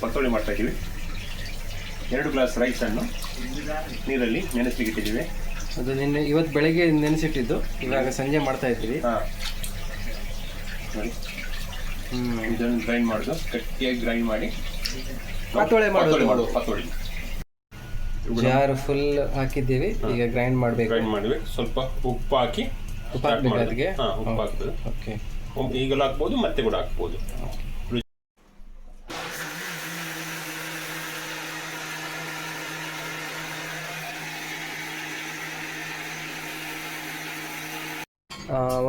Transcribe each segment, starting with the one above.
ಪತ್ತೋಳಿ ಮಾಡ್ತಾ ಇದ್ದೀವಿ. 2 ಗ್ಲಾಸ್ ರೈಸನ್ನು ನೀರಲ್ಲಿ ನೆನೆಸಲಿಕ್ಕೆ ಇಟ್ಟಿದ್ದೀವಿ. ಅದು ನಿನ್ನೆ ಇವತ್ತು ಬೆಳಗ್ಗೆ ನೆನೆಸಿಟ್ಟಿದ್ದು, ಇವಾಗ ಸಂಜೆ ಮಾಡ್ತಾ ಇದ್ದೀವಿ. ಹಾಂ ನೋಡಿ, ಇದನ್ನು ಗ್ರೈಂಡ್ ಮಾಡೋದು, ಗಟ್ಟಿಯಾಗಿ ಗ್ರೈಂಡ್ ಮಾಡಿ ಪತ್ತೋಳಿ ಮಾಡೋದು. ಪತ್ತೋಳಿ ಜಾರ್ ಫುಲ್ ಹಾಕಿದ್ದೀವಿ, ಈಗ ಗ್ರೈಂಡ್ ಮಾಡಬೇಕು. ಸ್ವಲ್ಪ ಉಪ್ಪು ಹಾಕಿ ಉಪ್ಪು ಹಾಕ್ಬೇಕು ಅದಕ್ಕೆ. ಉಪ್ಪು ಹಾಕ್ಬೋದು. ಓಕೆ, ಈಗಲೂ ಹಾಕ್ಬೋದು, ಮತ್ತೆ ಕೂಡ ಹಾಕ್ಬೋದು.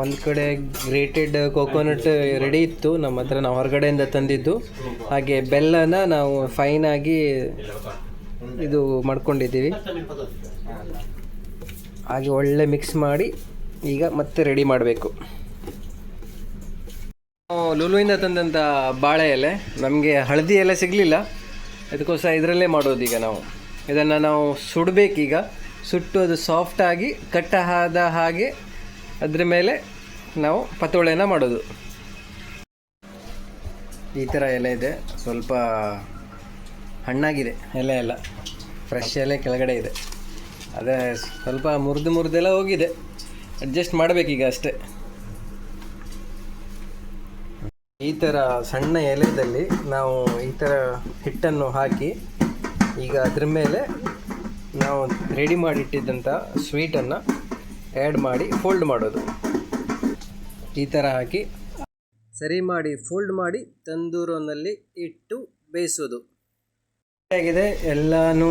ಒಂದು ಕಡೆ ಗ್ರೇಟೆಡ್ ಕೋಕೋನಟ್ ರೆಡಿ ಇತ್ತು ನಮ್ಮ ಹತ್ರ, ನಾವು ಹೊರಗಡೆಯಿಂದ ತಂದಿದ್ದು. ಹಾಗೆ ಬೆಲ್ಲನ ನಾವು ಫೈನಾಗಿ ಇದು ಮಾಡ್ಕೊಂಡಿದ್ದೀವಿ. ಹಾಗೆ ಒಳ್ಳೆ ಮಿಕ್ಸ್ ಮಾಡಿ ಈಗ ಮತ್ತೆ ರೆಡಿ ಮಾಡಬೇಕು. ಲುಲುವಿಂದ ತಂದಂಥ ಬಾಳೆ ಎಲೆ, ನಮಗೆ ಹಳದಿ ಎಲೆ ಸಿಗಲಿಲ್ಲ, ಅದಕ್ಕೋಸ್ಕರ ಇದರಲ್ಲೇ ಮಾಡೋದು. ಈಗ ನಾವು ಇದನ್ನು ನಾವು ಸುಡಬೇಕೀಗ. ಸುಟ್ಟು ಅದು ಸಾಫ್ಟಾಗಿ ಕಟ್ಟ ಆದ ಹಾಗೆ ಅದ್ರ ಮೇಲೆ ನಾವು ಪತ್ತೋಳೆನ ಮಾಡೋದು. ಈ ಥರ ಎಲೆ ಇದೆ, ಸ್ವಲ್ಪ ಹಣ್ಣಾಗಿದೆ ಎಲೆ ಎಲ್ಲ, ಫ್ರೆಶ್ ಎಲೆ ಕೆಳಗಡೆ ಇದೆ. ಅದೇ ಸ್ವಲ್ಪ ಮುರಿದೆಲ್ಲ ಹೋಗಿದೆ, ಅಡ್ಜಸ್ಟ್ ಮಾಡಬೇಕೀಗ ಅಷ್ಟೇ. ಈ ಥರ ಸಣ್ಣ ಎಲೆದಲ್ಲಿ ನಾವು ಈ ಥರ ಹಿಟ್ಟನ್ನು ಹಾಕಿ ಈಗ ಅದ್ರ ಮೇಲೆ ನಾವು ರೆಡಿ ಮಾಡಿಟ್ಟಿದ್ದಂಥ ಸ್ವೀಟನ್ನು ಆ್ಯಡ್ ಮಾಡಿ ಫೋಲ್ಡ್ ಮಾಡೋದು. ಈ ಥರ ಹಾಕಿ ಸರಿ ಮಾಡಿ ಫೋಲ್ಡ್ ಮಾಡಿ ತಂದೂರಿನಲ್ಲಿ ಇಟ್ಟು ಬೇಯಿಸೋದು. ಆಗಿದೆ ಎಲ್ಲನೂ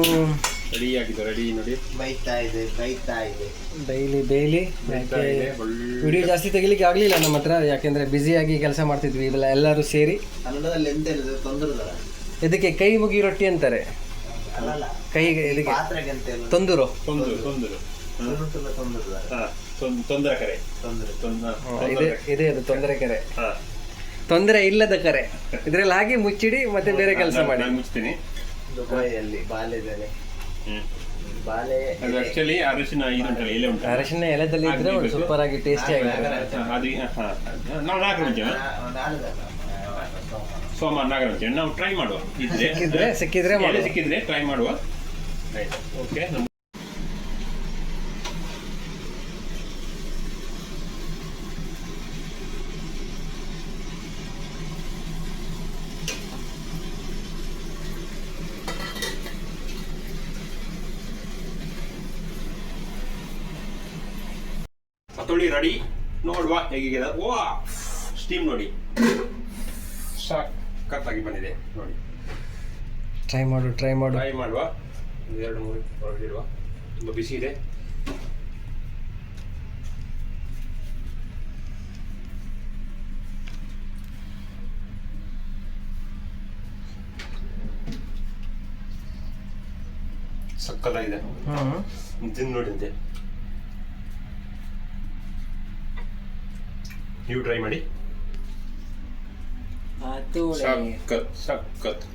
ರೆಡಿ ನೋಡಿ, ಬೈತಾ ಇದೆ. ಡೈಲಿ ವಿಡಿಯೋ ಜಾಸ್ತಿ ತೆಗಿಲಿಕ್ಕೆ ಆಗಲಿಲ್ಲ ನಮ್ಮ ಹತ್ರ, ಯಾಕೆಂದರೆ ಬ್ಯುಸಿಯಾಗಿ ಕೆಲಸ ಮಾಡ್ತಿದ್ವಿ ಎಲ್ಲರೂ ಸೇರಿ. ಕನ್ನಡದಲ್ಲಿ ಎಂತ ಹೇಳಿದ್ರು? ತೊಂದೂರು. ಇದಕ್ಕೆ ಕೈ ಮುಗಿ ರೊಟ್ಟಿ ಅಂತಾರೆ. ಕೈ ಇದಕ್ಕೆ ತೊಂದೂರು. ಇದೆ ಅದು ತೊಂದರೆ ಕರೆ, ತೊಂದರೆ ಇಲ್ಲದ ಕರೆ. ಇದ್ರಲ್ಲಿ ಹಾಗೆ ಮುಚ್ಚಿಡಿ ಮತ್ತೆ ಬೇರೆ ಕೆಲಸ ಮಾಡಿ. ಮುಚ್ತೀನಿ. ದುಬೈಯಲ್ಲಿ ಬಾಳೆದೆಲೆ, ಬಾಳೆ ಅರಿಶಿನ ಎಲೆದಲ್ಲಿ ಇದ್ರೆ ಒಂದು ಸೂಪರ್ ಆಗಿ ಟೇಸ್ಟಿ ಆಗಿದೆ. ಸೋಮವಾರ ನಾಗರ ನಾವು ಟ್ರೈ ಮಾಡುವ, ಸಿಕ್ಕಿದ್ರೆ ಟ್ರೈ ಮಾಡುವ. ಓಕೆ, ಪತ್ತೋಳಿ ರೆಡಿ. ನೋಡುವ ಹೇಗಿದೆ. ವಾ, ಸ್ಟೀಮ್ ನೋಡಿ, ಸಖತ್ತಾಗಿ ಬಂದಿದೆ ನೋಡಿ. ಟ್ರೈ ಮಾಡುವ. 2-3 ಹೊರಗಿಡುವ, ತುಂಬ ಬಿಸಿ ಇದೆ. ಸಕ್ಕತ್ತಾಗಿದೆ, ತಿಂದು ನೋಡಿ ಅಂತೆ. ನೀವು ಟ್ರೈ ಮಾಡಿ. ಸಖತ್